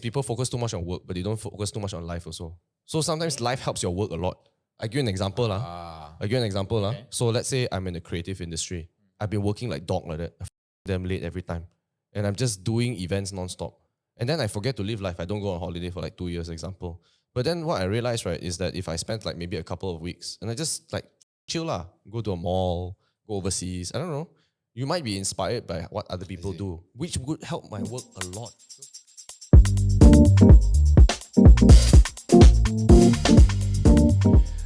people focus too much on work, but they don't focus too much on life also. So sometimes life helps your work a lot. I give you an example. Okay. So let's say I'm in the creative industry. I've been working like dog like that. I them late every time. And I'm just doing events nonstop. And then I forget to live life. I don't go on holiday for like 2 years, example. But then what I realized, right, is that if I spent like maybe a couple of weeks and I just like chill lah, go to a mall, go overseas, I don't know, you might be inspired by what other people do, which would help my work a lot.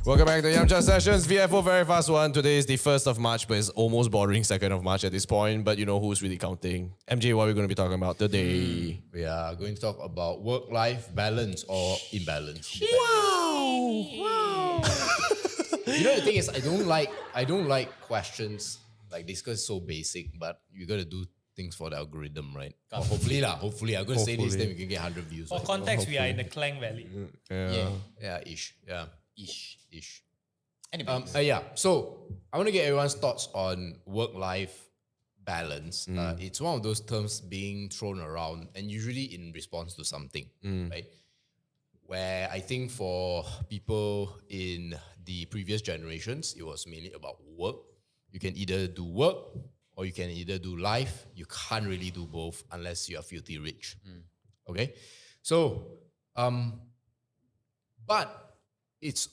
Welcome back to Yum Chat Sessions, VFO Very Fast One. Today is the 1st of March, but it's almost bordering 2nd of March at this point. But you know who's really counting. MJ, what are we going to be talking about today? We are going to talk about work-life balance or imbalance. Wow! You know the thing is, I don't like questions like this because it's so basic. But you got to do things for the algorithm, right? Hopefully, I'm going to say this, then we can get 100 views. For Right? context, we are in the Klang Valley. Ish. Anyway, So I want to get everyone's thoughts on work-life balance. It's one of those terms being thrown around, and usually in response to something, right? Where I think for people in the previous generations, it was mainly about work. You can either do work or you can either do life. You can't really do both unless you are filthy rich. Okay? So, but it's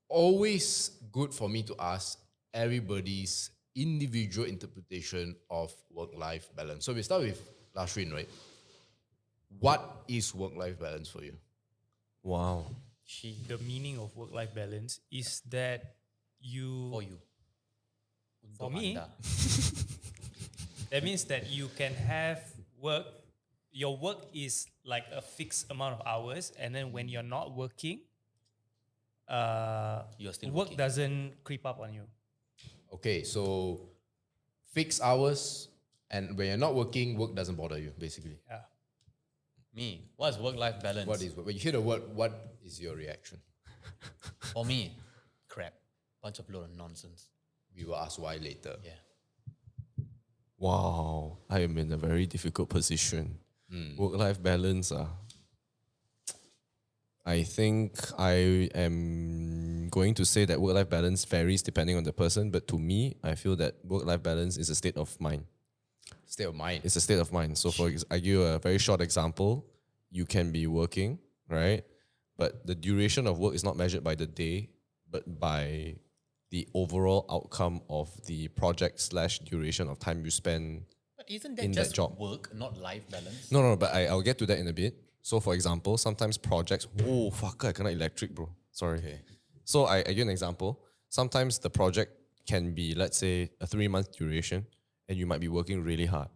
always good for me to ask everybody's individual interpretation of work-life balance. So we start with Lashrin, right? What is work-life balance for you? Wow. The meaning of work-life balance is that for you. For Untuk me, anda. that means that you can have work. Your work is like a fixed amount of hours, and then when you're not working, You're still work working. doesn't creep up on you. Okay, so fixed hours, and when you're not working, work doesn't bother you, basically. Yeah. Me, what's work-life balance? What is when you hear the word? What is your reaction? For me, crap. Bunch of load of nonsense. We will ask why later. Yeah. Wow. I am in a very difficult position. Work-life balance. I think I am going to say that work-life balance varies depending on the person, but to me, I feel that work-life balance is a state of mind. State of mind. It's a state of mind. So I give you a very short example. You can be working, right? But the duration of work is not measured by the day, but by the overall outcome of the project / duration of time you spend. But isn't that In that just job. work, not life balance? No, but I'll get to that in a bit. So for example, sometimes projects, oh, fuck, I cannot electric, bro. Sorry. Okay. So I give you an example. Sometimes the project can be, let's say, a 3-month duration, and you might be working really hard,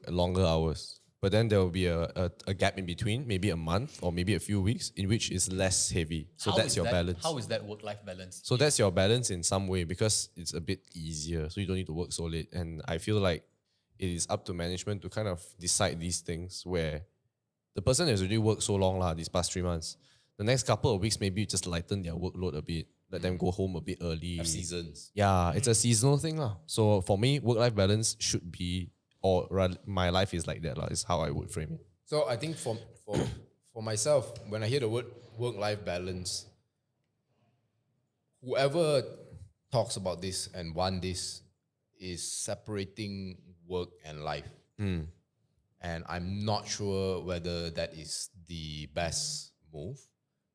longer hours. But then there will be a gap in between, maybe a month or maybe a few weeks, in which is less heavy. So How that's is your that- balance. How is that work-life balance? So that's your balance in some way because it's a bit easier. So you don't need to work so late. And I feel like it is up to management to kind of decide these things where the person has already worked so long these past 3 months. The next couple of weeks, maybe just lighten their workload a bit. Let them go home a bit early. Have seasons. Yeah, it's a seasonal thing. So for me, work-life balance should be, or rather, my life is like that. Is how I would frame it. So I think for myself, when I hear the word work-life balance, whoever talks about this and want this is separating work and life. And I'm not sure whether that is the best move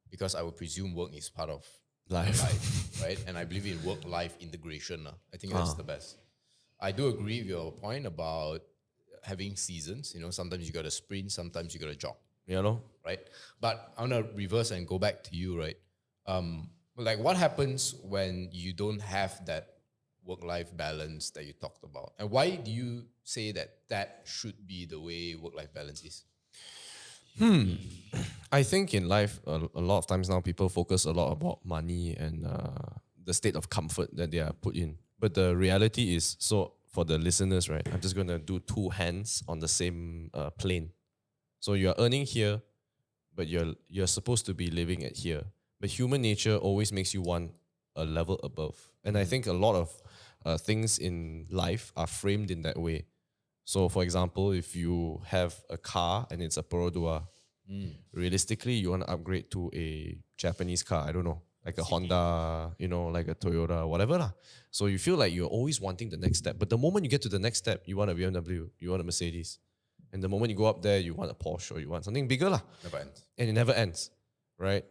because I would presume work is part of Life. right? And I believe in work-life integration. I think that's the best. I do agree with your point about having seasons. Sometimes you got to sprint, sometimes you got to jog, You know? right? But I want to reverse and go back to you, right? Like what happens when you don't have that work-life balance that you talked about? And why do you say that should be the way work-life balance is? I think in life, a lot of times now people focus a lot about money and the state of comfort that they are put in. But the reality is, so for the listeners, right, I'm just going to do 2 hands on the same plane. So you're earning here, but you're supposed to be living at here. But human nature always makes you want a level above. And I think a lot of things in life are framed in that way. So for example, if you have a car and it's a Perodua, Realistically, you want to upgrade to a Japanese car. I don't know, like a Honda, like a Toyota, whatever lah. So you feel like you're always wanting the next step. But the moment you get to the next step, you want a BMW, you want a Mercedes. And the moment you go up there, you want a Porsche or you want something bigger lah. Never ends. And it never ends, right?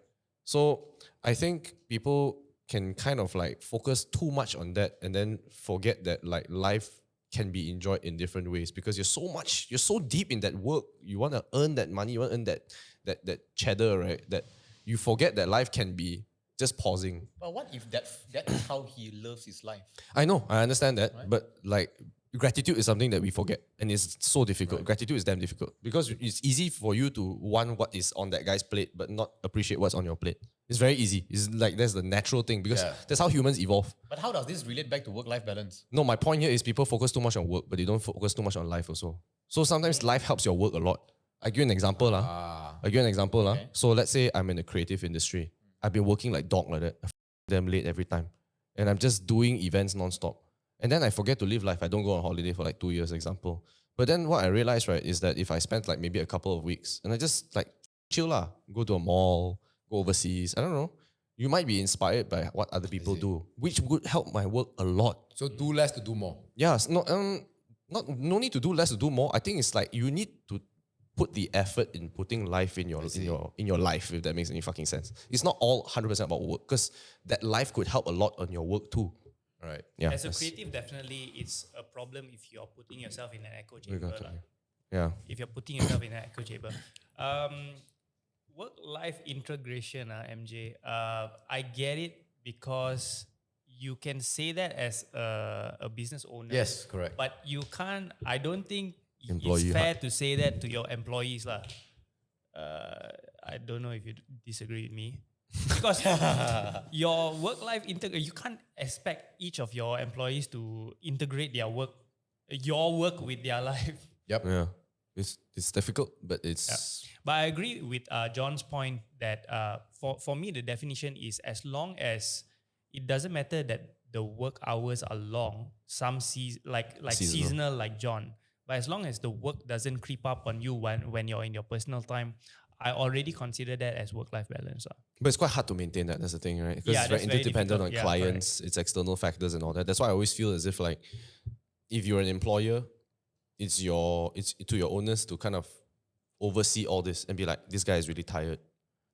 So I think people can kind of like focus too much on that and then forget that like life can be enjoyed in different ways because you're so deep in that work. You want to earn that money, you want to earn that cheddar, right? That you forget that life can be just pausing. But what if that's how he loves his life? I know, I understand that, but like gratitude is something that we forget and it's so difficult. Gratitude is damn difficult because it's easy for you to want what is on that guy's plate but not appreciate what's on your plate. It's very easy. It's like that's the natural thing because that's how humans evolve. But how does this relate back to work-life balance? No, my point here is people focus too much on work, but they don't focus too much on life also. So sometimes life helps your work a lot. I give you an example. Okay. So let's say I'm in the creative industry. I've been working like dog like that. I them late every time. And I'm just doing events non-stop. And then I forget to live life. I don't go on holiday for like 2 years, example. But then what I realized, right, is that if I spent like maybe a couple of weeks and I just like chill lah, go to a mall, go overseas, I don't know, you might be inspired by what other people do, which would help my work a lot. So do less to do more. Yes, no need to do less to do more. I think it's like you need to put the effort in putting life in your life, if that makes any fucking sense. It's not all 100% about work because that life could help a lot on your work too. Right. Yeah. As a creative, definitely it's a problem if you're putting yourself in an echo chamber. lah. Yeah. If you're putting yourself in an echo chamber. Work-life integration, MJ. I get it because you can say that as a business owner. Yes, correct. But you can't, I don't think Employee it's fair to say that to your employees. Lah. I don't know if you disagree with me. Because your work-life you can't expect each of your employees to integrate your work with their life. Yep. Yeah. It's difficult, but it's... But I agree with John's point that for me, the definition is as long as it doesn't matter that the work hours are long, some seasonal like John, but as long as the work doesn't creep up on you when you're in your personal time, I already consider that as work-life balance. But it's quite hard to maintain that. That's the thing, right? Because Yeah, it's very that's very interdependent on difficult. Yeah, clients, it's external factors and all that. That's why I always feel as if like, if you're an employer, it's to your owners to kind of oversee all this and be like, this guy is really tired.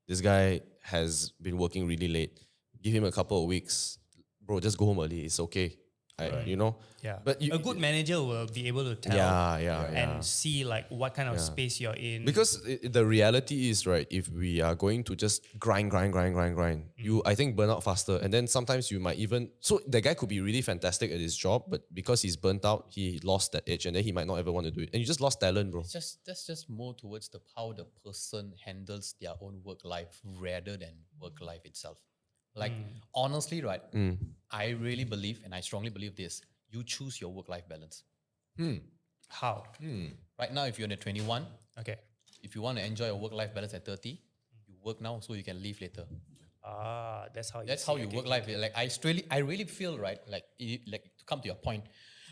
This guy has been working really late. Give him a couple of weeks. Bro, just go home early. It's okay. Yeah. But a good manager will be able to tell and see like what kind of space you're in. Because the reality is, right, if we are going to just grind, you, I think, burn out faster. And then sometimes you might even... So the guy could be really fantastic at his job, but because he's burnt out, he lost that edge and then he might not ever want to do it. And you just lost talent, bro. That's just more towards how the person handles their own work life rather than work life itself. Like, honestly, right, I really believe, and I strongly believe this, you choose your work-life balance. How? Right now, if you're at 21, Okay. if you want to enjoy your work-life balance at 30, you work now so you can leave later. That's how you That's how you work life. Like, I really feel, right, like to come to your point,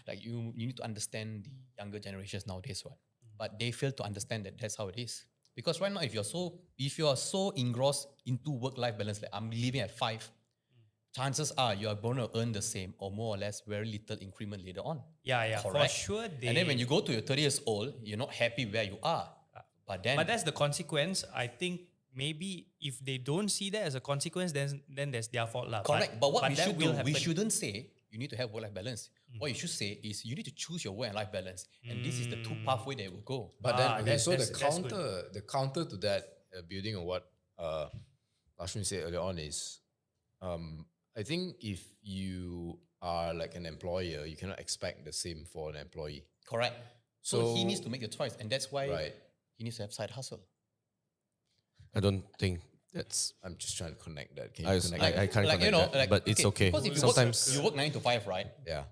like you need to understand the younger generations nowadays, right? But they fail to understand that that's how it is. Because right now, if you are so engrossed into work-life balance, like I'm leaving at 5, chances are you are going to earn the same or more or less very little increment later on. Yeah, Correct? for sure. And then when you go to your 30 years old, you're not happy where you are. But that's the consequence. I think maybe if they don't see that as a consequence, then that's their fault. Correct. But what we that should will do, we happen. shouldn't say you need to have work-life balance. What you should say is you need to choose your work and life balance. And this is the two pathway that will go. But then, that's the counter to that, building on what Ashwin said earlier on is, I think if you are like an employer, you cannot expect the same for an employee. Correct. So he needs to make the choice. And that's why he needs to have side hustle. I don't think that's... I'm just trying to connect that. Can you connect that? I can't connect that, but it's okay. Because if Sometimes... you work 9 to 5, right? Yeah.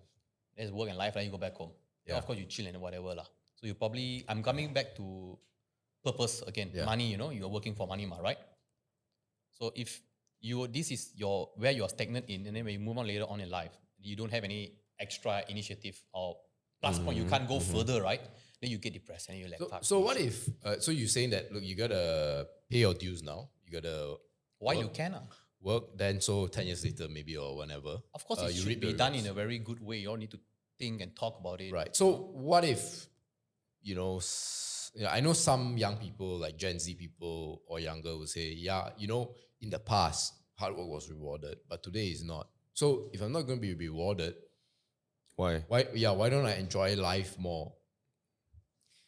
There's work and life, then you go back home. Yeah. Of course, you chill and whatever. Lah. So you probably, I'm coming back to purpose again. Money, you're working for money, right? So if this is where you're stagnant in, and then when you move on later on in life, you don't have any extra initiative or plus point, you can't go further, right? Then you get depressed and you're like, fuck. So what if? So you're saying that look, you gotta pay your dues now. You gotta Why you can? work. Then so 10 years later, maybe or whenever. Of course, it you should reap be the done rewards. in a very good way. You all need to think and talk about it. Right. So what if, I know some young people like Gen Z people or younger will say, yeah, in the past, hard work was rewarded, but today is not. So if I'm not going to be rewarded, Why? why don't I enjoy life more?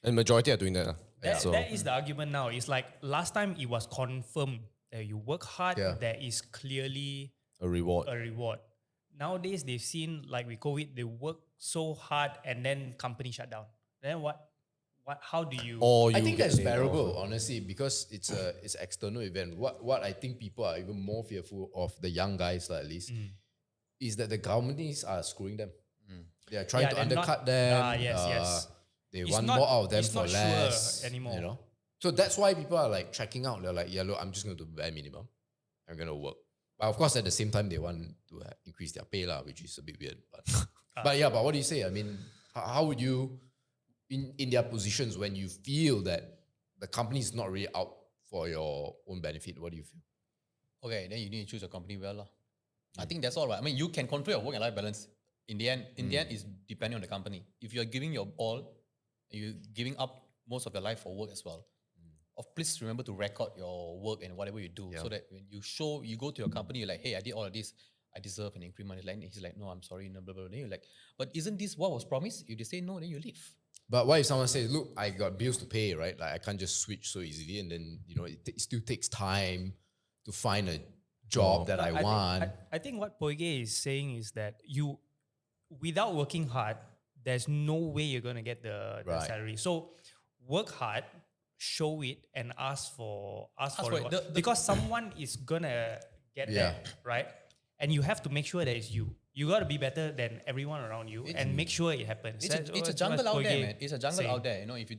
And majority are doing that. That is the argument now. It's like last time it was confirmed that you work hard, Yeah. there is clearly A reward. a reward. Nowadays, they've seen, like with COVID, they work so hard and then company shut down. Then what? How do you? Or I you think get that's laid off. bearable, honestly, because it's an external event. What I think people are even more fearful of, the young guys at least, is that the companies are screwing them. They are trying to they're not- undercut them. yes. They It's want not- more out of them it's for not sure less anymore. So that's why people are like tracking out. They're like, yeah, look, I'm just going to do bare minimum. I'm going to work. But of course, at the same time, they want to increase their pay, which is a bit weird. But what do you say? I mean, how would you, in their positions, when you feel that the company is not really out for your own benefit, what do you feel? Okay, then you need to choose a company well. I think that's all right. I mean, you can control your work and life balance. In the end, it's depending on the company. If you're giving your all, you're giving up most of your life for work as well. Please remember to record your work and whatever you do, so that when you go to your company, you're like, hey, I did all of this, I deserve an increment. He's like, no, I'm sorry, no, blah, blah, blah. Then you're like, but isn't this what was promised? If they say no, then you leave. But what if someone says, look, I got bills to pay, right? Like I can't just switch so easily. And then, it still takes time to find a job that I want. I think what Poige is saying is that without working hard, there's no way you're going to get the Right. salary. So work hard, show it, and ask for for it. reward. Because someone is going to get there, right? And you have to make sure that it's you. You got to be better than everyone around you and make sure it happens. It's a That's jungle what out there, Poige man. It's a jungle saying. out there. If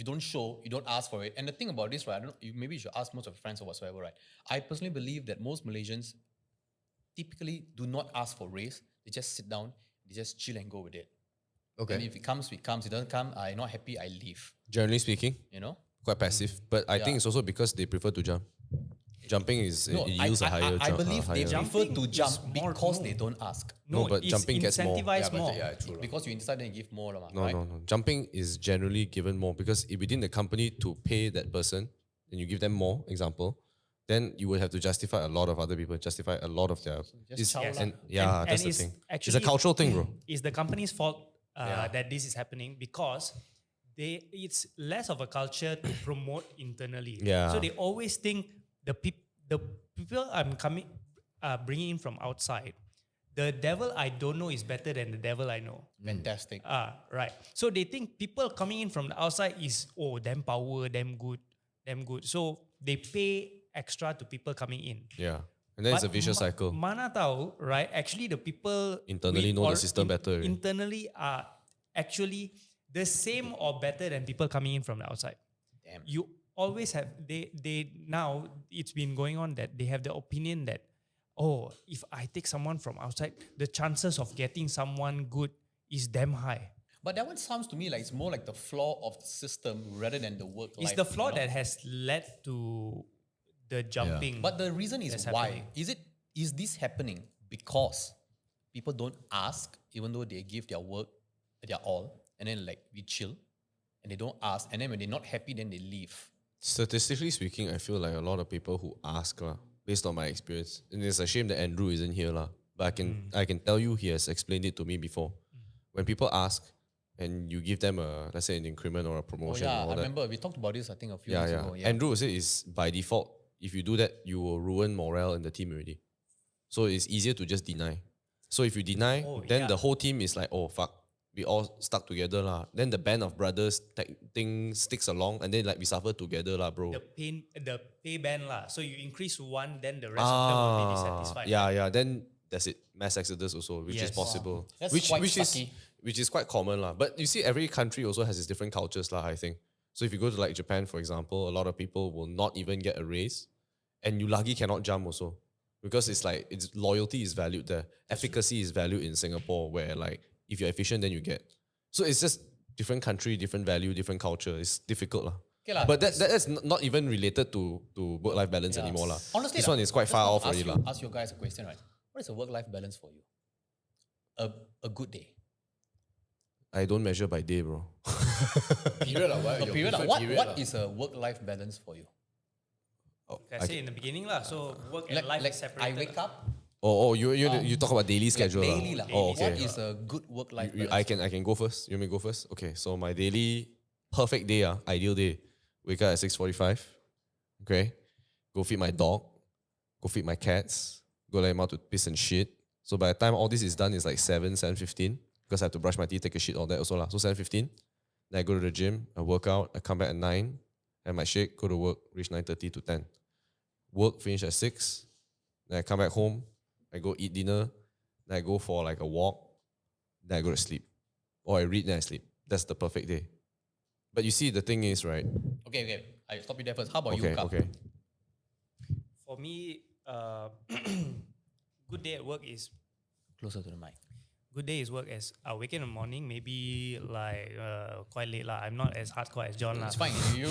you don't show, you don't ask for it. And the thing about this, right? I don't know. Maybe you should ask most of your friends or whatsoever, right? I personally believe that most Malaysians typically do not ask for raise. They just sit down, they just chill and go with it. Okay. And if it comes, it comes. It doesn't come, I'm not happy, I leave. Generally speaking, quite passive. But I think it's also because they prefer to jump. Jumping is it yields a higher I jump. believe they higher. prefer to Jumping jump is more- because no. they don't ask. No, but it's jumping gets more. incentivized more. True. Because you inside then give more, No, right? no. Jumping is generally given more because if within the company to pay that person, and you give them more, example, then you would have to justify a lot of other people, justify a lot of their. chow lah. that's And the it's thing. It's a actually- cultural thing, bro. It's the company's fault that this is happening because it's less of a culture to promote internally. Yeah. So they always think the people I'm bringing in from outside, the devil I don't know is better than the devil I know. Fantastic. Right. So they think people coming in from the outside is damn power, damn good. So they pay extra to people coming in. Yeah. And then it's a vicious cycle. Mana tahu, right? Actually, the people Internally know the system better already. Internally are actually the same or better than people coming in from the outside. Damn. You always have they now it's been going on that they have the opinion that if I take someone from outside, the chances of getting someone good is damn high. But that one sounds to me like it's more like the flaw of the system rather than the work life. It's the flaw that has led to the jumping. But the reason is That's why. happening. Is this happening because people don't ask, even though they give their work their all, and then like we chill, and they don't ask, and then when they're not happy, then they leave. Statistically speaking, I feel like a lot of people who ask, based on my experience, and it's a shame that Andrew isn't here, but I can tell you he has explained it to me before. When people ask and you give them let's say an increment or a promotion, I or all that. remember we talked about this. I think a few Yeah, weeks yeah. ago. Andrew will say is by default, if you do that, you will ruin morale in the team already. So it's easier to just deny. So if you deny, then the whole team is like, oh fuck, we all stuck together lah. Then the band of brothers thing sticks along, and then like we suffer together lah, bro. The pay band lah. So you increase one, then the rest of them will be dissatisfied. Yeah. Then that's it. Mass exodus also, which is Yes. possible. That's which quite which sucky. is quite common lah. But you see, every country also has its different cultures lah, I think. So if you go to like Japan, for example, a lot of people will not even get a raise, and you lucky cannot jump also, because it's like loyalty is valued there. Efficacy is valued in Singapore, where like if you're efficient, then you get. So it's just different country, different value, different culture. It's difficult lah. Okay lah, But that's not even related to work-life balance anymore lah. Honestly, This one is quite just far want off to already lah. Ask you guys a question, right? What is a work-life balance for you? A good day. I don't measure by day, bro. Period lah. A period. What is a work-life balance for you? I say in the beginning lah. So work and life is separated. I wake up. You talk about daily schedule lah. Daily lah. Oh, okay. What is a good work-life You- balance? I can go first. You want me to go first? Okay, so my daily perfect day, ideal day. Wake up at 6:45. Okay. Go feed my dog. Go feed my cats. Go let them out to piss and shit. So by the time all this is done, it's like 7:15. Because I have to brush my teeth, take a shit, all that also lah. So 7:15. Then I go to the gym, I work out, I come back at 9, have my shake, go to work, reach 9:30 to 10. Work, finish at 6. Then I come back home, I go eat dinner, then I go for like a walk, then I go to sleep. Or I read, then I sleep. That's the perfect day. But you see, the thing is, right? Okay. I stop you there first. How about you, Okay, Kap? okay. For me, good day at work is Closer to the mic. good day is work as I wake in the morning, maybe like quite late lah. I'm not as hardcore as John lah. It's fine. You're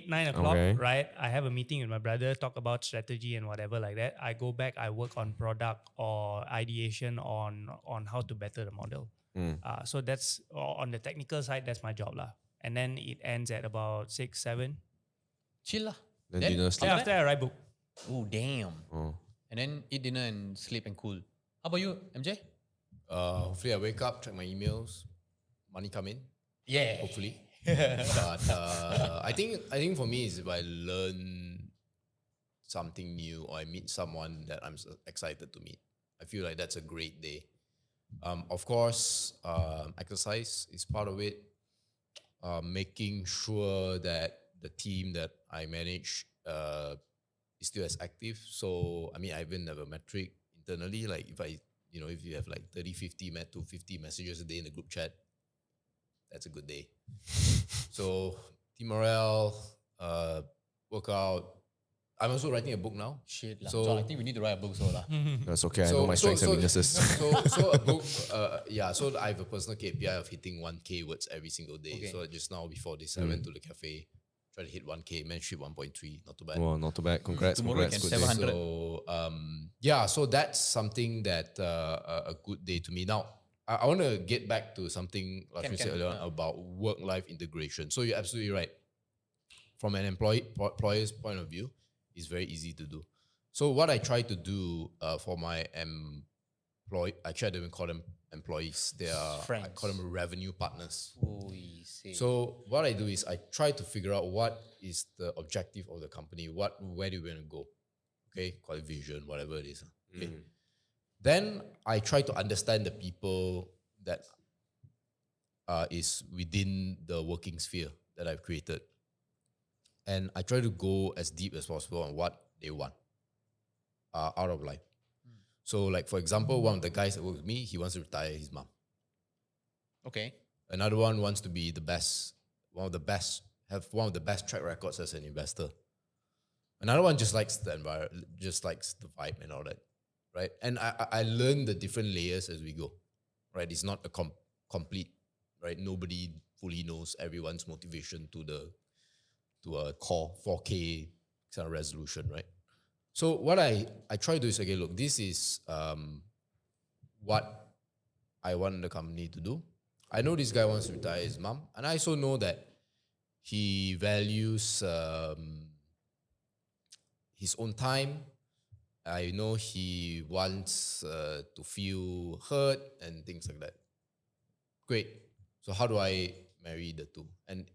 9 o'clock, Okay. right? I have a meeting with my brother, talk about strategy and whatever like that. I go back, I work on product or ideation on how to better the model. So that's on the technical side, that's my job lah. And then it ends at about 6, 7. chill lah. Then dinner, sleep. Then after I write book. Oh damn. Oh. And then eat dinner and sleep and cool. How about you, MJ? Hopefully I wake up, check my emails, money come in. Yeah. Hopefully. But I think for me is if I learn something new or I meet someone that I'm excited to meet. I feel like that's a great day. Of course, exercise is part of it. Making sure that the team that I manage is still as active. So I mean, I even have a metric internally. Like if you have like 30, 50, 250 messages a day in the group chat, that's a good day. So team morale, workout. I'm also writing a book now. Shit lah. So- So I think we need to write a book so lah. That's okay. I know my strengths and weaknesses. So a book, so I have a personal KPI of hitting 1K words every single day. Okay. So just now before this, I went to the cafe, try to hit 1K, membership 1.3, not too bad. Well, not too bad. Congrats. Tomorrow Congrats. can Good day. 700. So so that's something that a good day to me. Now, I want to get back to something like you said earlier on about work-life integration. So you're absolutely right. From an employer's point of view, it's very easy to do. So what I try to do for my I try to even call them employees. They are, I Friends. call them revenue partners. Oh, So what I do is I try to figure out what is the objective of the company, where do we want to go, okay, call it vision, whatever it is. Okay. Then I try to understand the people that is within the working sphere that I've created, and I try to go as deep as possible on what they want out of life. So, like for example, one of the guys that work with me, he wants to retire his mom. okay. Another one wants to be the best, have one of the best track records as an investor. Another one just likes the environment, just likes the vibe and all that, right? And I learn the different layers as we go, right? It's not a complete, right? Nobody fully knows everyone's motivation to a core 4K kind of resolution, right? So what I try to do is, okay, look, this is what I want the company to do. I know this guy wants to retire his mom, and I also know that he values his own time. I know he wants to feel heard and things like that. Great. So how do I marry the two? And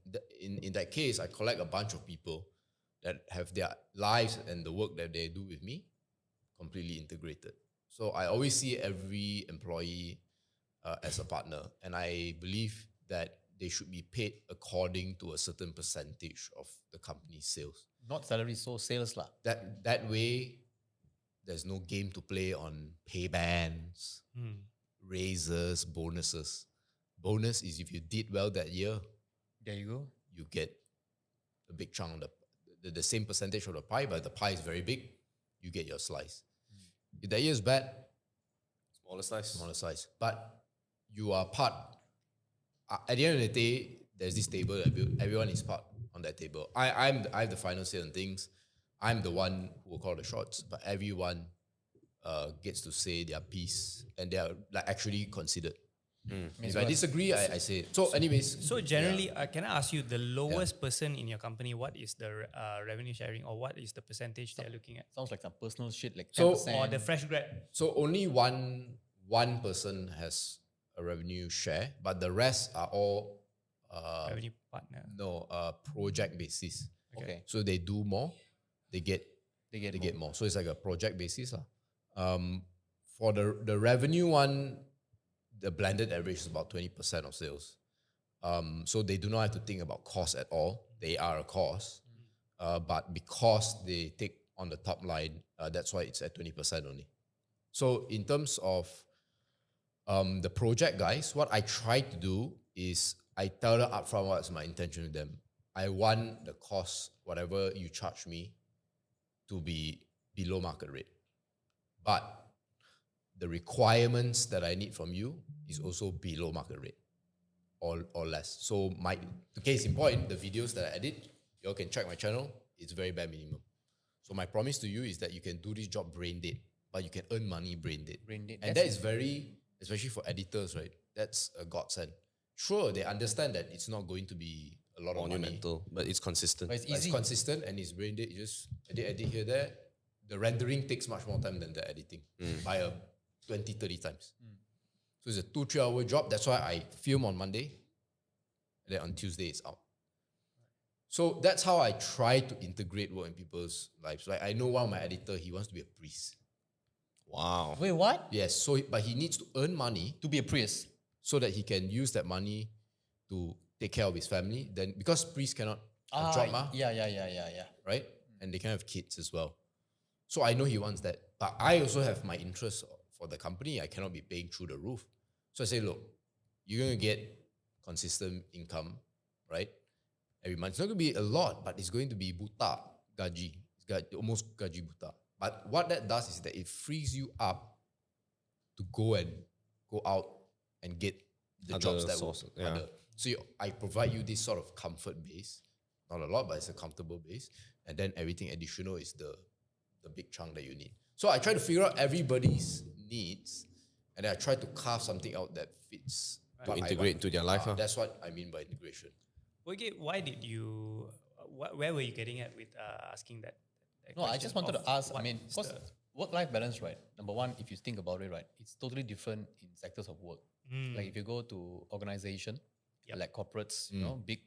in that case, I collect a bunch of people that have their lives and the work that they do with me completely integrated. So I always see every employee as a partner, and I believe that they should be paid according to a certain percentage of the company's sales. Not salary, so sales lah. That way, there's no game to play on pay bands, raises, bonuses. Bonus is if you did well that year, There you go. you get a big chunk of the same percentage of the pie, but the pie is very big, you get your slice. If that year is bad, Smaller size. smaller size. But you are part at the end of the day, there's this table that everyone is part on that table. I have the final say on things. I'm the one who will call the shots, but everyone gets to say their piece, and they are like actually considered. If I disagree, I say it. So anyways, So generally, can I ask you, the lowest person in your company, what is the revenue sharing, or what is the percentage they're looking at? Sounds like some personal shit, like So- 10%. Or the fresh grad? so only one person has a revenue share, but the rest are all Revenue partner. project basis. Okay. So they do more, they get They get get more. So it's like a project basis. For the revenue one, the blended average is about 20% of sales. So they do not have to think about cost at all. They are a cost. But because they take on the top line, that's why it's at 20% only. So in terms of the project guys, what I try to do is I tell them upfront what's my intention with them. I want the cost, whatever you charge me, to be below market rate. But the requirements that I need from you is also below market rate or less. So the case in point, the videos that I edit, you all can check my channel, it's very bare minimum. So my promise to you is that you can do this job brain dead, but you can earn money brain dead. Brain dead. And that is very, especially for editors, right? That's a godsend. Sure, they understand that it's not going to be a lot of money. Monumental, but it's consistent. But it's But it's easy. consistent and it's brain dead. You just edit here, there. The rendering takes much more time than the editing by 20, 30 times. So it's a 2-3 hour job. That's why I film on Monday, and then on Tuesday it's out. So that's how I try to integrate work in people's lives. Like I know one of my editor, he wants to be a priest. Wow. Wait, what? Yes, so but he needs to earn money To be a priest. so that he can use that money to take care of his family. Then because priests cannot have job, Yeah. right? And they can have kids as well. So I know he wants that. But I also have my interest for the company. I cannot be paying through the roof. So I say, look, you're going to get consistent income, right? Every month. It's not going to be a lot, but it's going to be buta, gaji. Almost gaji buta. But what that does is that it frees you up to go out and get the Other jobs that source, will yeah. So I provide you this sort of comfort base. Not a lot, but it's a comfortable base. And then everything additional is the big chunk that you need. So I try to figure out everybody's needs, and then I try to carve something out that fits. To what I integrate want. into their life. That's what I mean by integration. Okay, why did you? Where were you getting at with asking that? No, I just wanted to ask. I what mean, is because the- work-life balance, right? Number one, if you think about it, right, it's totally different in sectors of work. Like if you go to organization, like corporates, you know, big,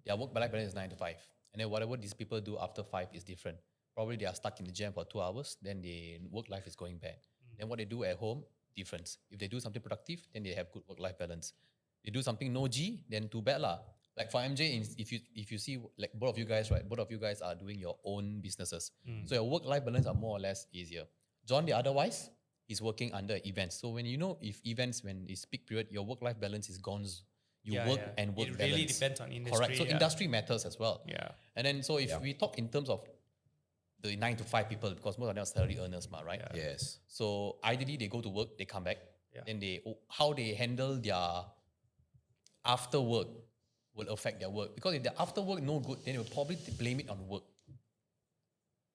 their work-life balance is 9 to 5, and then whatever these people do after 5 is different. Probably they are stuck in the gym for 2 hours, then their work life is going bad. Then what they do at home, difference. If they do something productive, then they have good work-life balance. They do something no G, then too bad lah. Like for MJ, if you see like both of you guys, right? Both of you guys are doing your own businesses, so your work-life balance are more or less easier. John, the otherwise, is working under events. So when if events, when it's peak period, your work-life balance is gone. You work and work It balance. really depends on industry. Correct. So industry matters as well. Yeah. And then so if we talk in terms of the 9 to 5 people, because most of them are salary earners, right? Yes. So ideally they go to work, they come back, Yeah. then how they handle their after work will affect their work. Because if their after work no good, then they will probably blame it on work.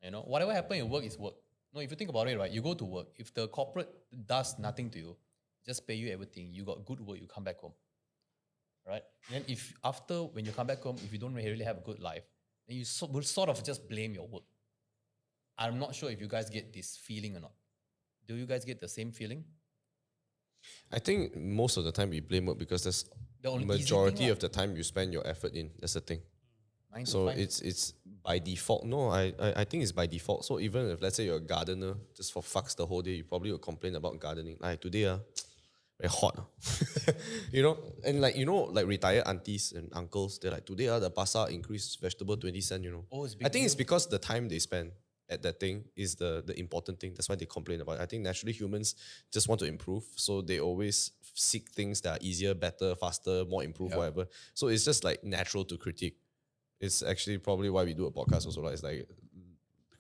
You know, whatever happened in work is work. No, if you think about it, right, you go to work. If the corporate does nothing to you, just pay you everything, you got good work, you come back home. Right? Then if after, when you come back home, if you don't really have a good life, then you will sort of just blame your work. I'm not sure if you guys get this feeling or not. Do you guys get the same feeling? I think most of the time we blame work because that's The only easy majority thing, of the time you spend your effort in. That's the thing. 9 to So 5. it's by default. No, I think it's by default. So even if let's say you're a gardener, just for fucks the whole day, you probably will complain about gardening. Like today, very hot. You know, and like retired aunties and uncles, they're like, today the pasar increased vegetable 20 cents, you know. Oh, it's big I think it's deal. because the time they spend at that thing is the important thing. That's why they complain about it. I think naturally humans just want to improve. So they always seek things that are easier, better, faster, more improved, whatever. So it's just like natural to critique. It's actually probably why we do a podcast also. Like, it's like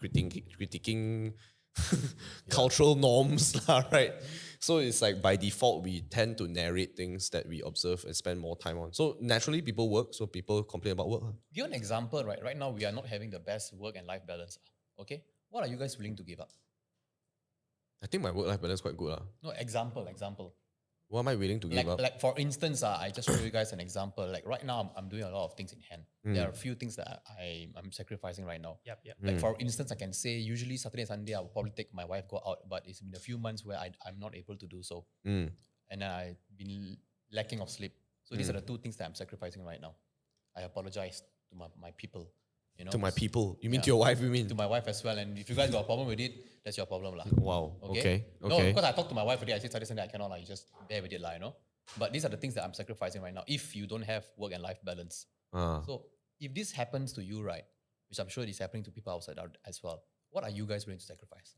critiquing cultural norms, lah, right? So it's like by default, we tend to narrate things that we observe and spend more time on. So naturally, people work, so people complain about work. Give an example, right? Right now, we are not having the best work and life balance. Okay? What are you guys willing to give up? I think my work-life balance is quite good. No, example. What am I willing to give up? Like for instance, I just show you guys an example. Like right now, I'm doing a lot of things in hand. There are a few things that I'm sacrificing right now. Yep. Like for instance, I can say usually Saturday and Sunday I will probably take my wife go out, but it's been a few months where I'm not able to do so, and then I've been lacking of sleep. So these are the two things that I'm sacrificing right now. I apologize to my people. You know, To my people. You mean to your wife, you mean? to my wife as well. And if you guys got a problem with it, that's your problem, lah. Wow. Okay. No, because I talked to my wife today. I said Saturday, Sunday, I cannot, you just bear with it, you know. But these are the things that I'm sacrificing right now. If you don't have work and life balance, so if this happens to you, right, which I'm sure is happening to people outside out as well, what are you guys willing to sacrifice?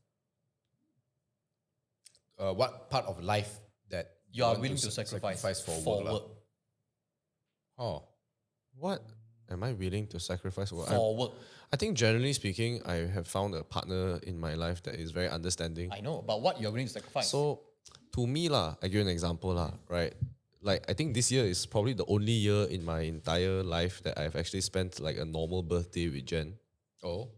What part of life that You are want willing to sacrifice for work. Oh, What am I willing to sacrifice for? For work. I think generally speaking, I have found a partner in my life that is very understanding. I know, but what you're willing to sacrifice? So to me, I give you an example, right? Like I think this year is probably the only year in my entire life that I've actually spent like a normal birthday with Jen. oh,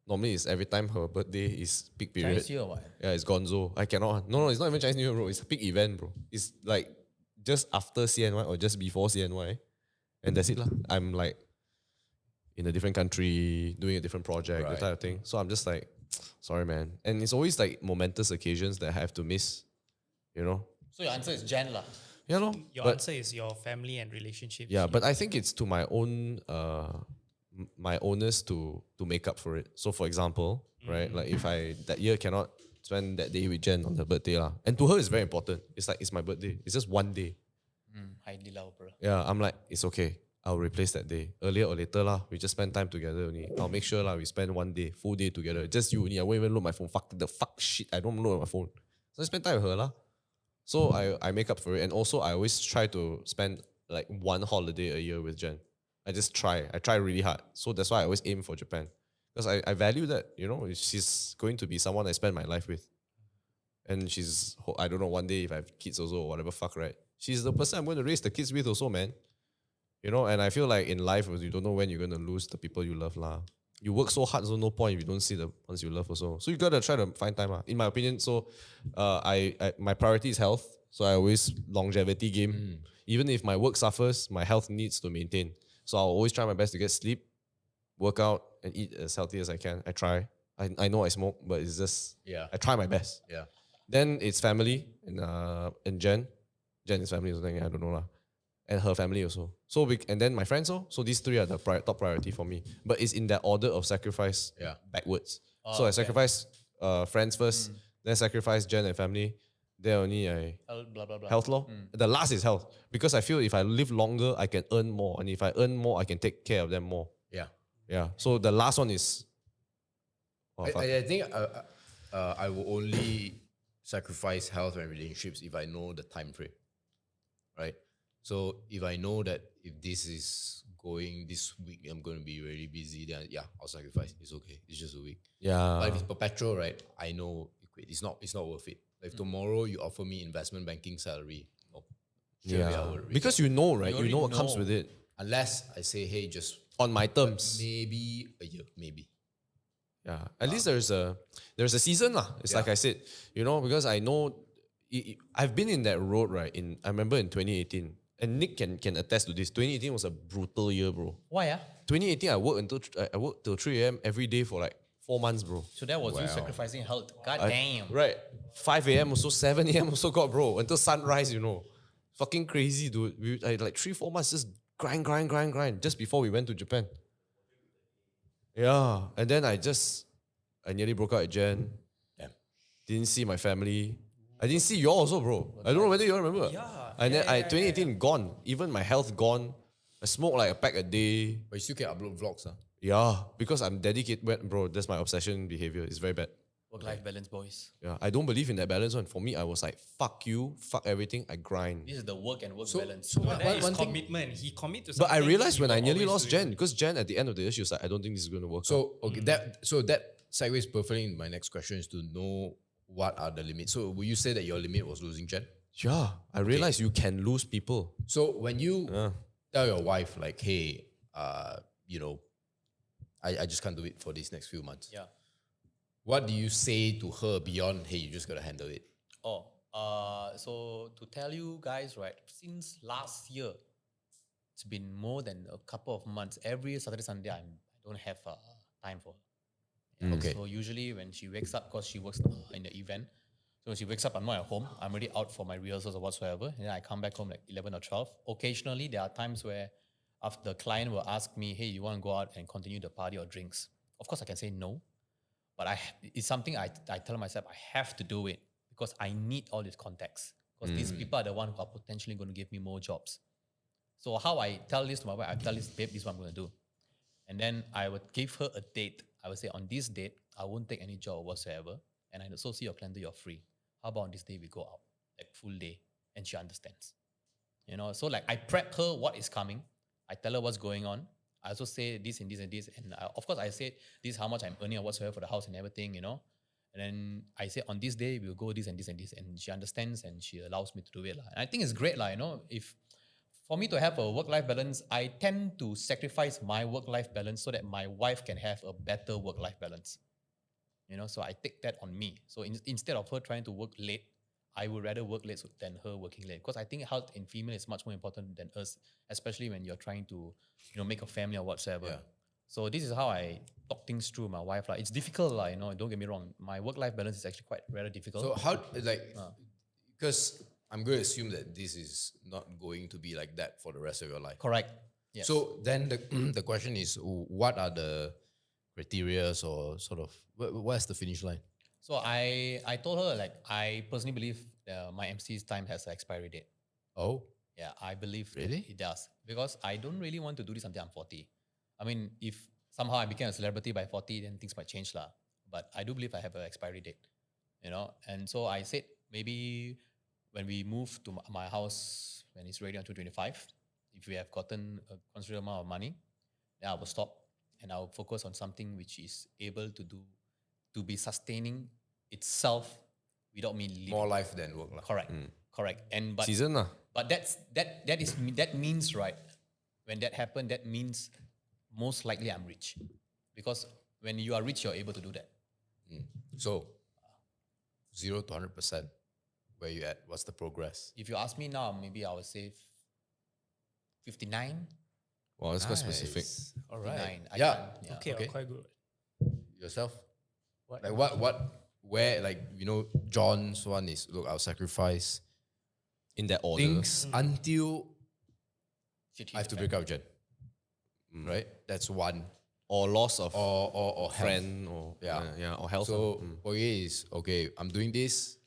Normally it's every time her birthday is peak period. Chinese Year or what? Yeah, it's gonzo. I cannot. No, it's not even Chinese New Year, bro. It's a big event, bro. It's like just after CNY or just before CNY. And that's it, lah. I'm like in a different country, doing a different project, that Right. type of thing. So I'm just like, sorry, man. And it's always like momentous occasions that I have to miss, you know? So your answer is Jan, lah. Yeah, no. Your But answer is your family and relationships. yeah, but I think it's to my own my onus to make up for it. So for example, right, like if I that year cannot spend that day with Jen on her birthday, and to her it's very important. It's like it's my birthday. It's just one day. Highly low, bro. Yeah, I'm like, it's okay. I'll replace that day. Earlier or later, we just spend time together only. I'll make sure we spend one day, full day together. Just you only. I won't even look at my phone. Fuck shit. I don't look at my phone. So I spend time with her. So I make up for it. And also I always try to spend like one holiday a year with Jen. I just try. I try really hard. So that's why I always aim for Japan. Because I value that, you know, she's going to be someone I spend my life with. And she's, I don't know, one day if I have kids also or whatever fuck, right? She's the person I'm going to raise the kids with also, man. You know, and I feel like in life, you don't know when you're going to lose the people you love, You work so hard, so no point if you don't see the ones you love also. So you got to try to find time, in my opinion. So my priority is health. So I always longevity game. Even if my work suffers, my health needs to maintain. So I'll always try my best to get sleep, work out, and eat as healthy as I can. I try. I know I smoke, but it's just, I try my best. yeah. Then it's family and Jen. Jen is family or something, I don't know. And her family also. So and then my friends also. So these three are the top priority for me. But it's in that order of sacrifice backwards. So I sacrifice friends first, then sacrifice Jen and family. Then only I Blah, blah, blah. health law. The last is health. Because I feel if I live longer, I can earn more. And if I earn more, I can take care of them more. Yeah. Yeah. So the last one is I think I will only sacrifice health and relationships if I know the time frame, right? So if I know that if this is going this week, I'm going to be really busy, then I'll sacrifice. It's okay. It's just a week. yeah. But if it's perpetual, right? I know it's not worth it. Like if tomorrow you offer me investment banking salary, straight away I will reject. Because you know, right? You You know what already comes know. with it. Unless I say, hey, just On my terms. maybe a year, maybe. Yeah, at least there's a season It's like I said, you know, because I know I've been in that road, right? I remember in 2018, and Nick can attest to this. 2018 was a brutal year, bro. Why? 2018, I worked till 3 a.m. every day for like 4 months, bro. So that was you sacrificing health. God damn. Right, 5 a.m. also, 7 a.m. also got, bro, until sunrise, you know, fucking crazy, dude. I like 3-4 months just grind, just before we went to Japan. Yeah, and then I nearly broke out with Jen. Yeah. Didn't see my family. I didn't see you all also, bro. I don't know whether you all remember. Yeah. And then 2018 gone. Even my health gone. I smoke like a pack a day. But you still can upload vlogs, Yeah, because I'm dedicated. Bro, that's my obsession behavior. It's very bad. Work-life balance, boys. Yeah, I don't believe in that balance one. For me, I was like, fuck you, fuck everything. I grind. This is the work and work balance. But that is one thing- commitment. He commit to something. But I realized he when I will nearly always lost do it. Jen, because Jen at the end of the year, she was like, I don't think this is going to work out. So okay, that segues perfectly into my next question is to know what are the limits. So will you say that your limit was losing Jen? Yeah, I realized you can lose people. So when you tell your wife like, hey, you know, I just can't do it for these next few months. Yeah. What do you say to her beyond, hey, you just gotta handle it? So to tell you guys, right, since last year, it's been more than a couple of months. Every Saturday, Sunday, I don't have time for her. Yeah, Okay. So usually when she wakes up, because she works in the event, so when she wakes up, I'm not at home. I'm already out for my rehearsals or whatsoever. And then I come back home like 11 or 12. Occasionally, there are times where after the client will ask me, hey, you want to go out and continue the party or drinks? Of course, I can say no. But it's something I tell myself I have to do it because I need all this context. Because these people are the ones who are potentially going to give me more jobs. So how I tell this to my wife, I tell this, babe, this is what I'm going to do. And then I would give her a date. I would say, on this date, I won't take any job whatsoever. And I also see your calendar, you're free. How about on this day we go out, like full day? And she understands. You know, so like I prep her what is coming. I tell her what's going on. I also say this and this and this. And of course, I say this is how much I'm earning or whatsoever for the house and everything, you know. And then I say, on this day, we'll go this and this and this. And she understands and she allows me to do it. And I think it's great, you know, if for me to have a work-life balance, I tend to sacrifice my work-life balance so that my wife can have a better work-life balance. You know, so I take that on me. So instead of her trying to work late, I would rather work late than her working late. Because I think health in female is much more important than us, especially when you're trying to, you know, make a family or whatsoever. Yeah. So this is how I talk things through with my wife. Like, it's difficult, you know, don't get me wrong. My work-life balance is actually quite rather difficult. So how, like, because I'm going to assume that this is not going to be like that for the rest of your life. Correct. Yes. So then the question is, what are the criteria or sort of, where's the finish line? So I told her, like, I personally believe my MC's time has an expiry date. Oh? Yeah, I believe really it does. Because I don't really want to do this until I'm 40. I mean, if somehow I became a celebrity by 40, then things might change lah. But I do believe I have an expiry date, you know. And so I said, maybe when we move to my house, when it's ready until 25, if we have gotten a considerable amount of money, then I will stop and I will focus on something which is able to be sustaining itself without me leaving. More life than work lah. Correct. Correct. And but Season lah. But that means, right, when that happened, that means most likely I'm rich. Because when you are rich, you're able to do that. So 0 to 100%, where you at? What's the progress? If you ask me now, maybe I would say 59. Wow, that's quite specific. All right. Yeah. Okay, quite good. Yourself? What? Like where, like, you know, John's one is, look, I'll sacrifice In that order. things until Shit, I have to break up with Jen. Right? That's one. Or loss of Or health. friend or or health. So okay is, okay, I'm doing this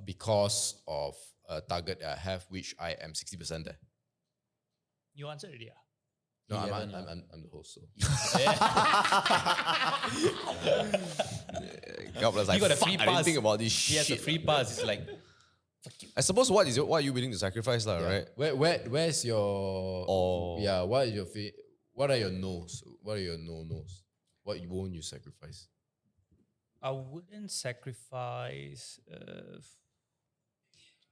because of a target that I have, which I am 60% there. You answered already. No, 11, I'm the host. So. God bless. You got a "Fuck, free I didn't pass." think about this He shit. has a free pass. It's like, I suppose what are you willing to sacrifice, lah, right? Where's your what is your what are your no's? What are your no-nos? What won't you sacrifice? I wouldn't sacrifice.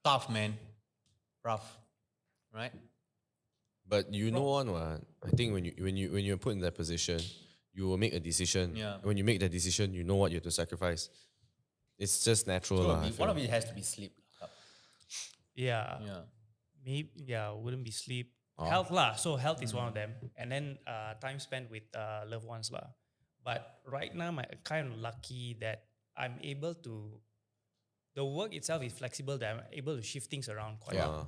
tough, man. Rough. Right? But you know one, I think when you're put in that position, you will make a decision. Yeah. When you make that decision, you know what you have to sacrifice. It's just natural, lah. One of it has to be sleep. Yeah. Yeah. Maybe, wouldn't be sleep. Health lah. So health is one of them. And then time spent with loved ones lah. But right now, I'm kind of lucky that I'm able to, the work itself is flexible, that I'm able to shift things around quite well.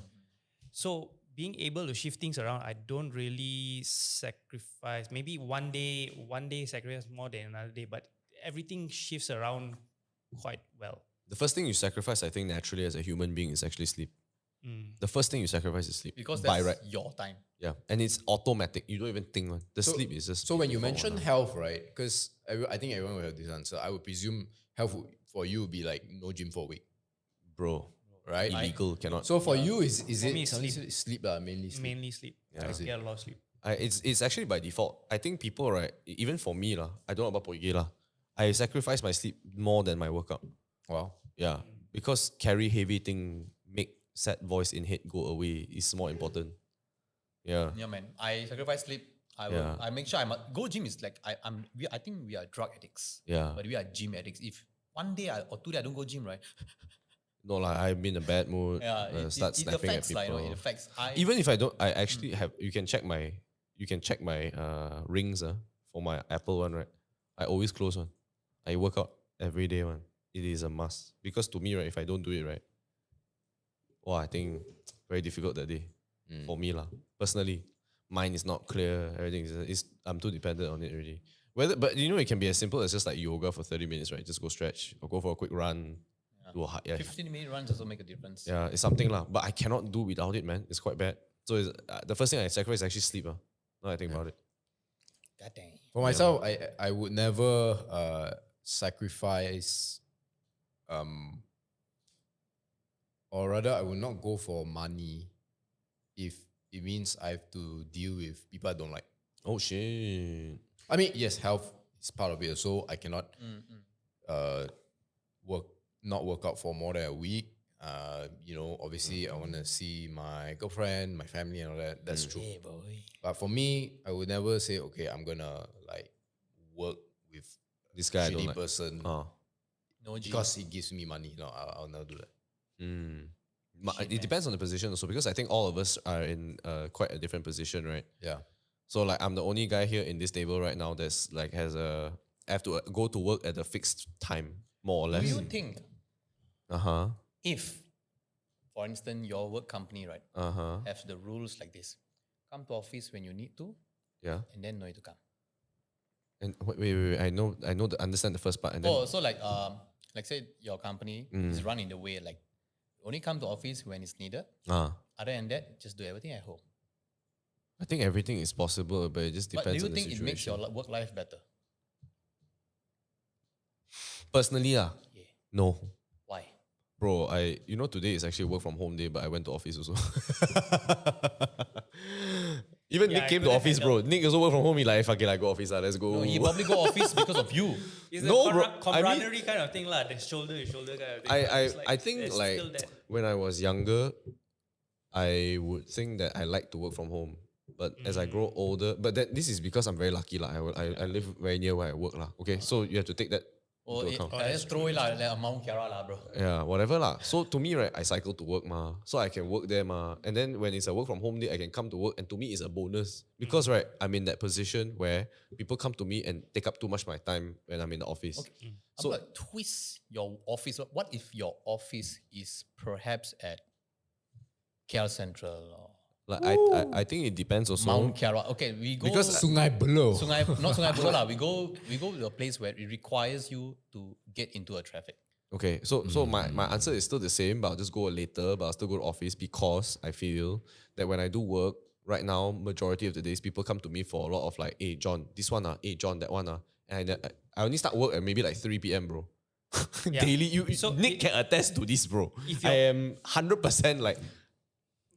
So being able to shift things around, I don't really sacrifice. Maybe one day sacrifice more than another day, but everything shifts around quite well. The first thing you sacrifice, I think, naturally as a human being is actually sleep. The first thing you sacrifice is sleep. Because by that's right. your time. Yeah. And it's automatic. You don't even think. Man. The sleep is just... So when you mention health, right? Because I think everyone will have this answer. I would presume health for you would be like no gym for a week. Bro. Right? Illegal, cannot. So for you, is For it me, sleep. sleep mainly sleep? Mainly sleep. Yeah. I get a lot of sleep. It's actually by default. I think people, right, even for me, I don't know about Poigi, I sacrifice my sleep more than my workout. Wow. Yeah, because carry heavy thing, make sad voice in head go away is more important. Yeah, Yeah, man. I sacrifice sleep. Yeah. I make sure go gym is like I think we are drug addicts. Yeah. But we are gym addicts. If one day or 2 days I don't go gym, right? no like I'm in a bad mood. Yeah, Start it snapping at affects like, people. it affects. Even if I don't, I actually have. You can check my rings for my Apple one, right? I always close one. I work out every day one. It is a must because to me, right, if I don't do it right, well, I think very difficult that day for me lah. Personally, mind is not clear. Everything is I'm too dependent on it already. But it can be as simple as just like yoga for 30 minutes, right? Just go stretch or go for a quick run. Do a 15-minute runs also make a difference. yeah, it's something lah. But I cannot do without it, man. It's quite bad. So the first thing I sacrifice is actually sleep. Now I think about it. God dang. For myself, I would never sacrifice, or rather, I would not go for money if it means I have to deal with people I don't like. Oh shit. I mean, yes, health is part of it. So I cannot not work out for more than a week. Obviously, I want to see my girlfriend, my family, and all that. That's true. Hey, boy. But for me, I would never say, okay, I'm gonna like work with This guy I don't shitty like. person Oh. No G. because he gives me money. No, I'll never do that. It depends on the position also because I think all of us are in quite a different position, right? Yeah. So like I'm the only guy here in this table right now that's like I have to go to work at a fixed time, more or Do less. you think if, for instance, your work company, right, have the rules like this, come to office when you need to, Yeah. and then no need to come. And wait. I know. Understand the first part, and then Oh, so like say your company is run in the way like only come to office when it's needed. Other than that, just do everything at home. I think everything is possible, but it just But depends do on you the think situation. it makes your work life better? Personally, Yeah. no. Why? Bro, today is actually work from home day, but I went to office also. Even Yeah, Nick I came to couldn't office, handle. bro. Nick also work from home. He like, fuck it, I go office, let's go. No, he probably go office because of you. It's No, a bro, I mean- camaraderie kind of thing, lah. The shoulder to shoulder kind of thing. It's I think there's like still that. when I was younger, I would think that I like to work from home. But as I grow older, but this is because I'm very lucky lah. I live very near where I work lah. Okay, so you have to take that Or into account. just throw it like a Mount Kiara lah, bro. Yeah, whatever lah. So to me, right, I cycle to work ma, so I can work there ma. And then when it's a work from home day, I can come to work, and to me, it's a bonus because right, I'm in that position where people come to me and take up too much of my time when I'm in the office. Okay. So- But twist your office. What if your office is perhaps at KL Central or Like I think it depends also. Mount Kiara? Okay, we go Because Sungai Buloh. not Sungai Buloh lah. We go to a place where it requires you to get into a traffic. Okay, so my answer is still the same, but I'll just go later, but I'll still go to office because I feel that when I do work, right now, majority of the days, people come to me for a lot of like, hey, John, this one, hey, John, that one. And I only start work at maybe like 3 p.m., bro. Yeah. Daily. So Nick can attest to this, bro. If I you're- am 100% like,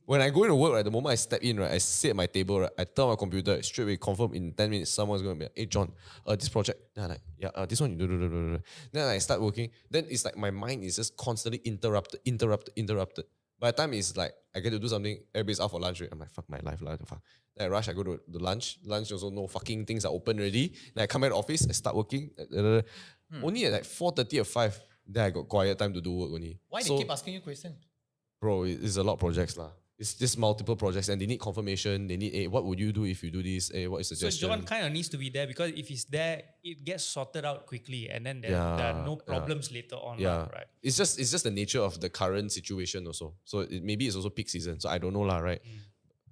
when I go into work, right, the moment I step in, right, I sit at my table, right, I turn on my computer, straight away confirm in 10 minutes, someone's going to be like, hey, John, this project. Then I'm like, yeah, this one you do. Then I start working. Then it's like my mind is just constantly interrupted. By the time it's like, I get to do something, everybody's out for lunch, right? I'm like, fuck my life, fuck. Then I rush, I go to the lunch. Lunch also no fucking things are open already. Then I come back to office, I start working. Only at like 4:30 or 5, then I got quiet time to do work only. Why So, they keep asking you questions? bro, it's a lot of projects lah. It's just multiple projects and they need confirmation. They need, hey, what would you do if you do this? Hey, what is So suggestion? John kind of needs to be there because if he's there, it gets sorted out quickly, and then there Yeah, are no yeah. problems later on. Yeah, lah, right. It's just the nature of the current situation also. So maybe it's also peak season. So I don't know lah, right?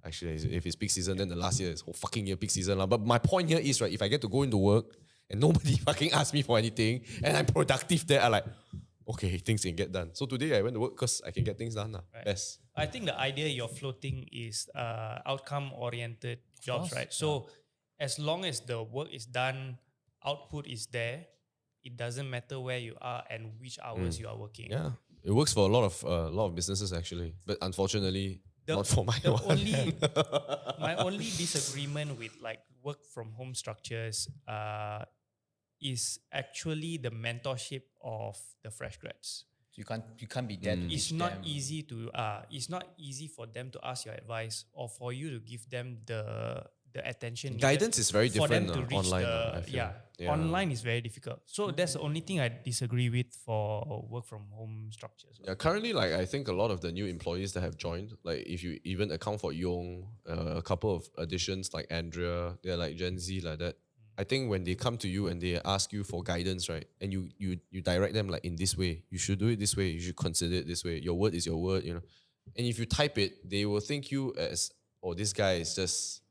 Actually, if it's peak season, then the last year is whole fucking year peak season lah. But my point here is right, if I get to go into work and nobody fucking asks me for anything and I'm productive there, I like, okay, things can get done. So today I went to work because I can get things done lah. Right. Best. I think the idea you're floating is outcome-oriented jobs, course, right? So as long as the work is done, output is there, it doesn't matter where you are and which hours you are working. Yeah, it works for a lot of businesses actually, but unfortunately, not for my one. My only disagreement with like work from home structures is actually the mentorship of the fresh grads. So you can't be there to It's teach not them. easy to it's not easy for them to ask your advice or for you to give them the attention needed Guidance is very for them different to reach online. the I feel. online is very difficult. So that's the only thing I disagree with for work from home structures. Yeah, currently, like I think a lot of the new employees that have joined, like if you even account for Yong, a couple of additions like Andrea, they're like Gen Z like that. I think when they come to you and they ask you for guidance, right, and you direct them like in this way, you should do it this way, you should consider it this way. Your word is your word, you know. And if you type it, they will think you as, oh, this guy is just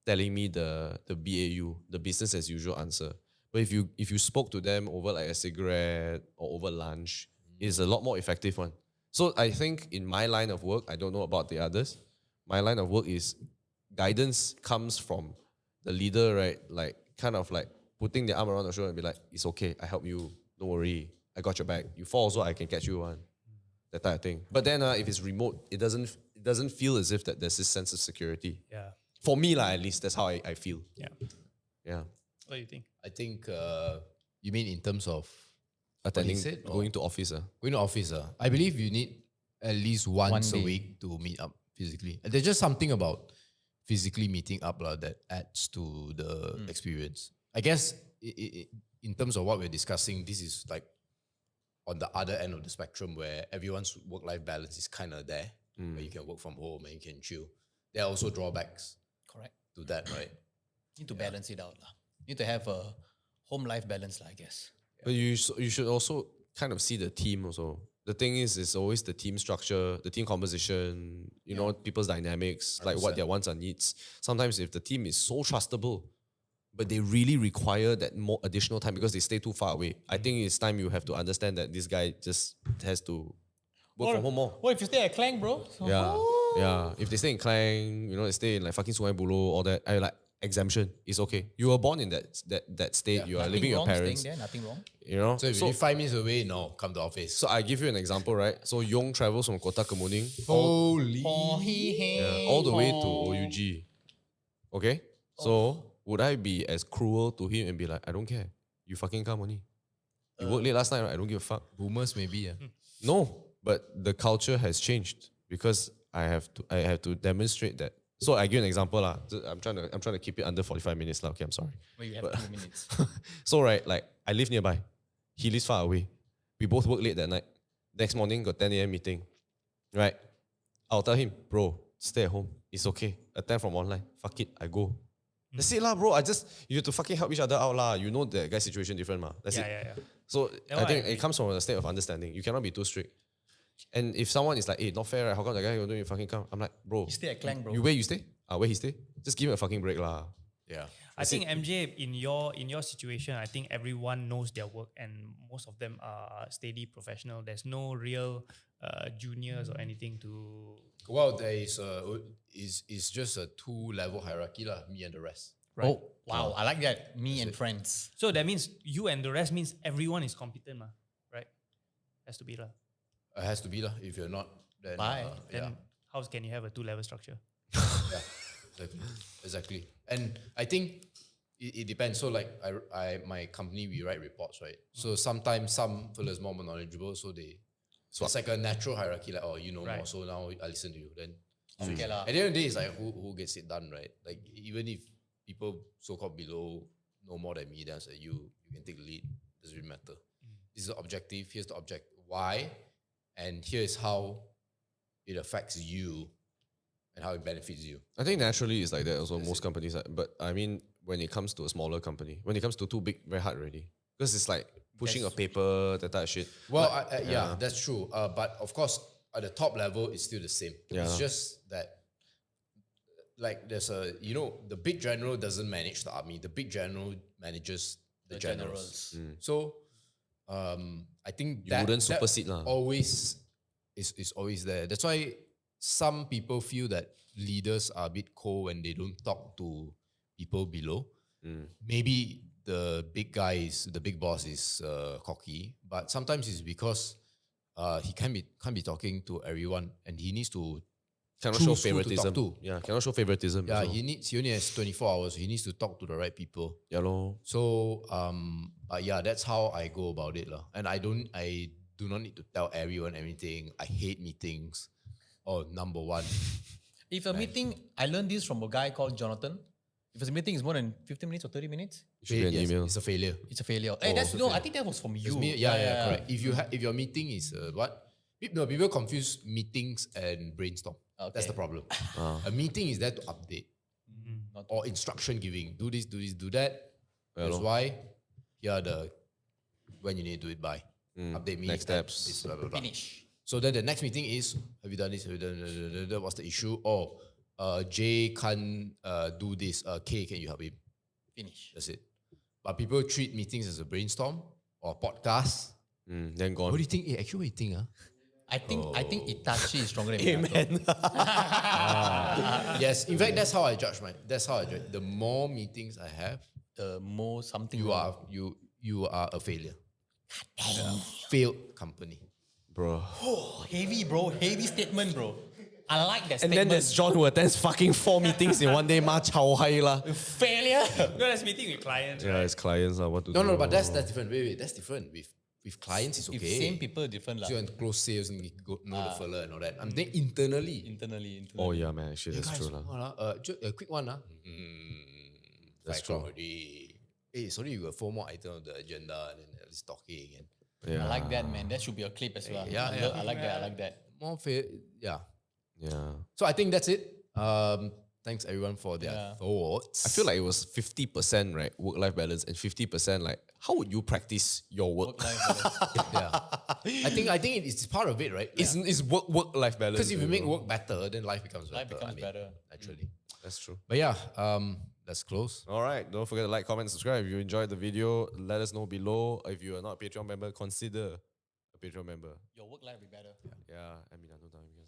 telling me the BAU, the business as usual answer. But if you spoke to them over like a cigarette or over lunch, it's a lot more effective one. So I think in my line of work, I don't know about the others. My line of work is guidance comes from the leader, right? Like kind of like putting the arm around the shoulder and be like, it's okay, I help you. Don't worry, I got your back. You fall also, I can catch you one. That type of thing. But then if it's remote, it doesn't feel as if that there's this sense of security. Yeah. For me, at least that's how I feel. Yeah. Yeah. What do you think? I think you mean in terms of Attending, said, or- going to office. going to office. I believe you need at least once a day. week to meet up physically. And there's just something about physically meeting up that adds to the experience. I guess in terms of what we're discussing, this is like on the other end of the spectrum where everyone's work-life balance is kind of there, where you can work from home and you can chill. There are also drawbacks Correct. to that, right? Need to balance it out. Need to have a home life balance, I guess. But you should also kind of see the team also. The thing is, it's always the team structure, the team composition, you know, people's dynamics, like what their wants and needs. Sometimes if the team is so trustable, but they really require that more additional time because they stay too far away, I think it's time you have to understand that this guy just has to work from home more. What if you stay at Clang, bro? Yeah, yeah. If they stay in Klang, you know, they stay in like fucking Sungai Buloh, all that. I like exemption. It's okay. You were born in that state. You are Nothing living with wrong your parents. staying there, nothing wrong. You know. So if you live 5 minutes away, no, come to office. So I give you an example, right? So Yong travels from Kota Kemuning Holy. all the way to OUG. Okay? So would I be as cruel to him and be like, I don't care. You fucking come only. You worked late last night, right? I don't give a fuck. Boomers maybe, yeah. No, but the culture has changed because I have to demonstrate that. So I give you an example lah. I'm trying to keep it under 45 minutes lah. Okay, I'm sorry. Well, you have 2 minutes. So right, like I live nearby. He lives far away. We both work late that night. Next morning got 10 a.m. meeting. Right? I'll tell him, bro, stay at home. It's okay. Attend from online. Fuck it, I go. That's it lah, bro. You have to fucking help each other out lah. You know the guy's situation different ma. That's it. Yeah. So No, I I think agree. it comes from a state of understanding. You cannot be too strict. And if someone is like, hey, not fair, right? How come the guy don't fucking come? I'm like, bro, You stay at Clang, bro. where you stay? Where he stay? Just give him a fucking break lah. Yeah. I think MJ in your situation, I think everyone knows their work and most of them are steady professional. There's no real juniors or anything to. Well, there is just a 2-level hierarchy lah, me and the rest. Right. Oh, wow. I like that. Me and friends. So that means you and the rest means everyone is competent, ma, right? Has to be lah. It has to be lah. If you're not, then Bye. Then how can you have a 2-level structure? yeah, exactly. And I think it depends. So like my company, we write reports, right? So sometimes some fellas more knowledgeable, so it's like a natural hierarchy. Like, oh, you know more, Right. so now I listen to you. Then Okay lah. at the end of the day, it's like who gets it done, right? Like even if people so-called below know more than me, then it's like you can take the lead. Doesn't really matter. This is the objective. Here's the object. Why? And here is how it affects you and how it benefits you. I think naturally it's like that also, most companies. But I mean, when it comes to a smaller company, when it comes to too big, very hard already. Because it's like pushing a paper, that type of shit. Well, yeah, that's true. But of course, at the top level, it's still the same. Yeah. It's just that, like, there's the big general doesn't manage the army. The big general manages the generals. So, I think You wouldn't supersede lah. always is always there. That's why some people feel that leaders are a bit cold when they don't talk to people below. Maybe the big boss is cocky, but sometimes it's because he can't be talking to everyone, and he needs to Cannot show choose who to talk favoritism. to. Yeah, cannot show favoritism. Yeah, also. he only has 24 hours. He needs to talk to the right people. Yeah, lor. So yeah, that's how I go about it, lah. And I do not need to tell everyone everything. I hate meetings. Oh, number one. If a meeting, I learned this from a guy called Jonathan. If a meeting is more than 15 minutes or 30 minutes, It should be an email. It's a failure. it's a failure. Hey, that's no. I think that was from you. Yeah, correct. If your meeting is what? No, people confuse meetings and brainstorm. That's the problem. A meeting is there to update or instruction giving. Do this, do that. That's why here are the when you need to do it by. Update me. Next steps. This, blah, blah, blah. Finish. So then the next meeting is, have you done this? Have you done what's the issue? Oh, J can't do this. K, can you help him? Finish. That's it. But people treat meetings as a brainstorm or podcast. Then gone. What do you think? Actually, what do you think? I think Itachi is stronger than Minato. Amen. Yes, in fact, that's how I judge. The more meetings I have, The more something you wrong. are a failure. Failed company. Bro. Heavy, bro. Heavy statement, bro. I like that And statement. then there's John who attends fucking 4 meetings in one day. Ma chao hai la. failure. No, that's meeting with clients. Yeah, Right? it's clients. What to do. No, but that's different. Wait, that's different. With clients, it's If okay. same people, different lah. So you want to close sales and you go know the fella and all that. I'm saying internally. Internally. Oh yeah, man. Actually, that's true. A quick one. That's 5 o'clock true. already. Hey, sorry, you got 4 more items on the agenda and then just talking and Yeah. I like that, man. That should be a clip as well. Yeah, I like that. I like that. more fair. Yeah. Yeah. So I think that's it. Thanks everyone for their thoughts. I feel like it was 50% right work-life balance and 50% like how would you practice your work? Work-life balance. yeah. I think it's part of it, right? It's work-life balance. Because if you make work better, then life becomes Life better. becomes better. Naturally. That's true. But yeah, let's close. All right. Don't forget to like, comment, subscribe. If you enjoyed the video, let us know below. If you are not a Patreon member, consider a Patreon member. Your work life will be better. Yeah. I mean, I don't know.